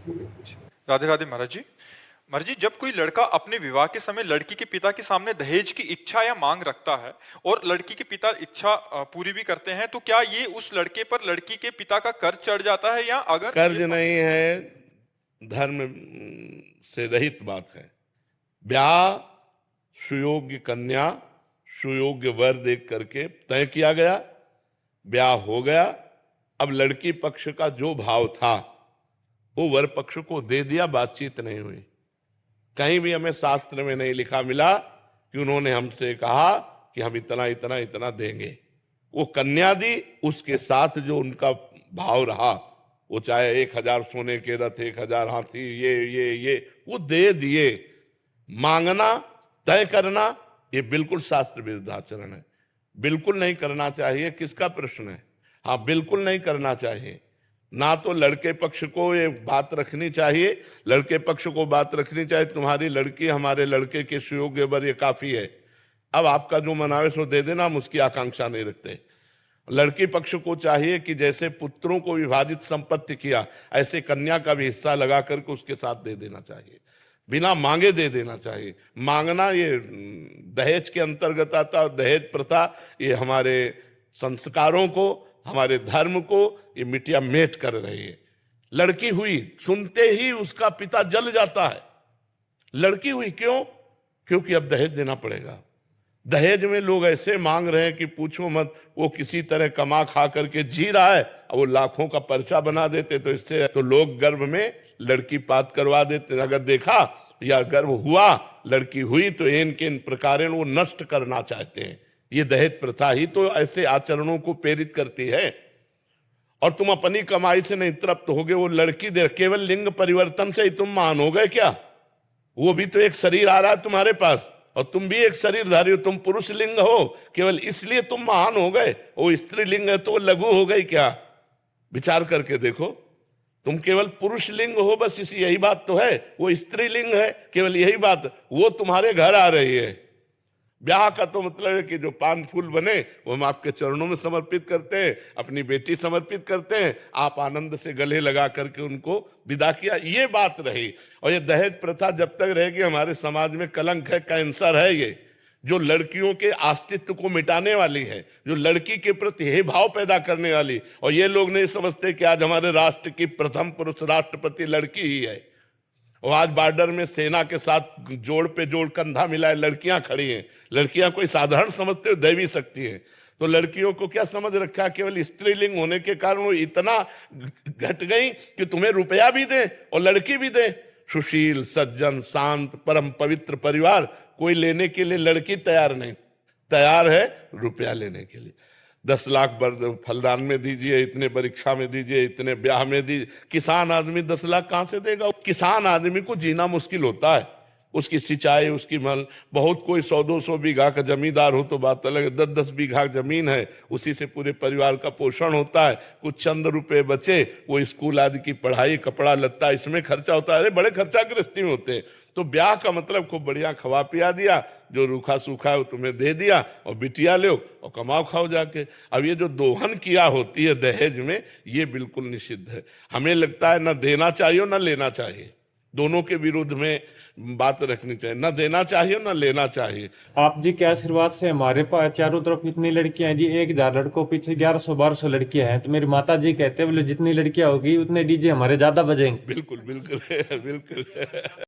राधे राधे महाराज जी। महाराज जी, जब कोई लड़का अपने विवाह के समय लड़की के पिता के सामने दहेज की इच्छा या मांग रखता है और लड़की के पिता इच्छा पूरी भी करते हैं, तो क्या ये उस लड़के पर लड़की के पिता का कर्ज चढ़ जाता है, या अगर कर्ज नहीं है, धर्म से रहित बात है। ब्याह सुयोग्य कन्या सुयोग्य वर देख करके तय किया गया, ब्याह हो गया। अब लड़की पक्ष का जो भाव था वो वर पक्ष को दे दिया, बातचीत नहीं हुई। कहीं भी हमें शास्त्र में नहीं लिखा मिला कि उन्होंने हमसे कहा कि हम इतना इतना इतना देंगे। वो कन्या दी, उसके साथ जो उनका भाव रहा, वो चाहे 1000 सोने के रथ, 1000 हाथी, ये वो दे दिए। मांगना, तय करना, ये बिल्कुल शास्त्र विरुद्ध आचरण है। बिल्कुल नहीं करना चाहिए। किसका प्रश्न है? हाँ, बिल्कुल नहीं करना चाहिए। ना तो लड़के पक्ष को ये बात रखनी चाहिए, लड़के पक्ष को बात रखनी चाहिए तुम्हारी लड़की हमारे लड़के के सुयोग्य वर ये काफी है, अब आपका जो मनावे सो दे देना, हम उसकी आकांक्षा नहीं रखते। लड़की पक्ष को चाहिए कि जैसे पुत्रों को विभाजित संपत्ति किया, ऐसे कन्या का भी हिस्सा लगा करके उसके साथ दे देना चाहिए, बिना मांगे दे देना चाहिए। मांगना ये दहेज के अंतर्गत आता। दहेज प्रथा ये हमारे संस्कारों को, हमारे धर्म को ये मिटिया मेट कर रही है। लड़की हुई, सुनते ही उसका पिता जल जाता है। लड़की हुई क्यों? क्योंकि अब दहेज देना पड़ेगा। दहेज में लोग ऐसे मांग रहे हैं कि पूछो मत। वो किसी तरह कमा खा करके जी रहा है, वो लाखों का पर्चा बना देते, तो इससे तो लोग गर्भ में लड़की पात करवा देते। अगर देखा या गर्भ हुआ, लड़की हुई, तो इन के इन प्रकार वो नष्ट करना चाहते हैं। ये दहेज प्रथा ही तो ऐसे आचरणों को प्रेरित करती है। और तुम अपनी कमाई से नहीं तृप्त होगे, वो लड़की दे, केवल लिंग परिवर्तन से ही तुम महान हो गए क्या? वो भी तो एक शरीर आ रहा है तुम्हारे पास, और तुम भी एक शरीरधारी हो। तुम पुरुष लिंग हो, केवल इसलिए तुम महान हो गए। वो स्त्री लिंग है तो वो लघु हो गई क्या? विचार करके देखो। तुम केवल पुरुष लिंग हो, बस इसी यही बात तो है। वो स्त्री लिंग है, केवल यही बात, वो तुम्हारे घर आ रही है। ब्याह का तो मतलब है कि जो पान फूल बने वो हम आपके चरणों में समर्पित करते हैं, अपनी बेटी समर्पित करते हैं। आप आनंद से गले लगा करके उनको विदा किया, ये बात रही। और ये दहेज प्रथा जब तक रहेगी हमारे समाज में कलंक है, कैंसर है। ये जो लड़कियों के अस्तित्व को मिटाने वाली है, जो लड़की के प्रति हे भाव पैदा करने वाली। और ये लोग नहीं समझते कि आज हमारे राष्ट्र की प्रथम पुरुष राष्ट्रपति लड़की ही है। और आज बॉर्डर में सेना के साथ जोड़ पे जोड़ कंधा मिलाए लड़कियां खड़ी हैं। लड़कियां कोई साधारण समझते हो, दैवी शक्ति है। तो लड़कियों को क्या समझ रखा? केवल स्त्रीलिंग होने के कारण वो इतना घट गई कि तुम्हें रुपया भी दे और लड़की भी दे। सुशील, सज्जन, शांत, परम पवित्र परिवार कोई लेने के लिए लड़की तैयार नहीं, तैयार है रुपया लेने के लिए। 10 लाख फलदान में दीजिए, इतने परीक्षा में दीजिए, इतने ब्याह में दीजिए। किसान आदमी 10 लाख कहां से देगा? किसान आदमी को जीना मुश्किल होता है। उसकी सिंचाई, उसकी मल, बहुत कोई 100-200 बीघा का जमींदार हो तो बात अलग है। 10-10 बीघा जमीन है, उसी से पूरे परिवार का पोषण होता है। कुछ चंद रुपए बचे, वो स्कूल आदि की पढ़ाई, कपड़ा लत्ता, इसमें खर्चा होता है। अरे बड़े खर्चा गृहस्थी में होते हैं। तो ब्याह का मतलब खूब बढ़िया खवा पिया दिया, जो रूखा सूखा है वो तुम्हें दे दिया, और बिटिया लो और कमाओ खाओ जाके। अब ये जो दोहन किया होती है दहेज में, ये बिल्कुल निषिद्ध है। हमें लगता है ना देना चाहिए ना लेना चाहिए, दोनों के विरुद्ध में बात रखनी चाहिए। ना देना चाहिए ना लेना चाहिए। आप जी के आशीर्वाद से हमारे पास चारों तरफ इतनी लड़कियां हैं जी। 1000 लड़कों पीछे 1100-1200 लड़कियां हैं। तो मेरी माता जी कहते हैं बोले जितनी लड़कियां होगी उतने डीजे हमारे ज्यादा बजेंगे। बिल्कुल बिल्कुल बिल्कुल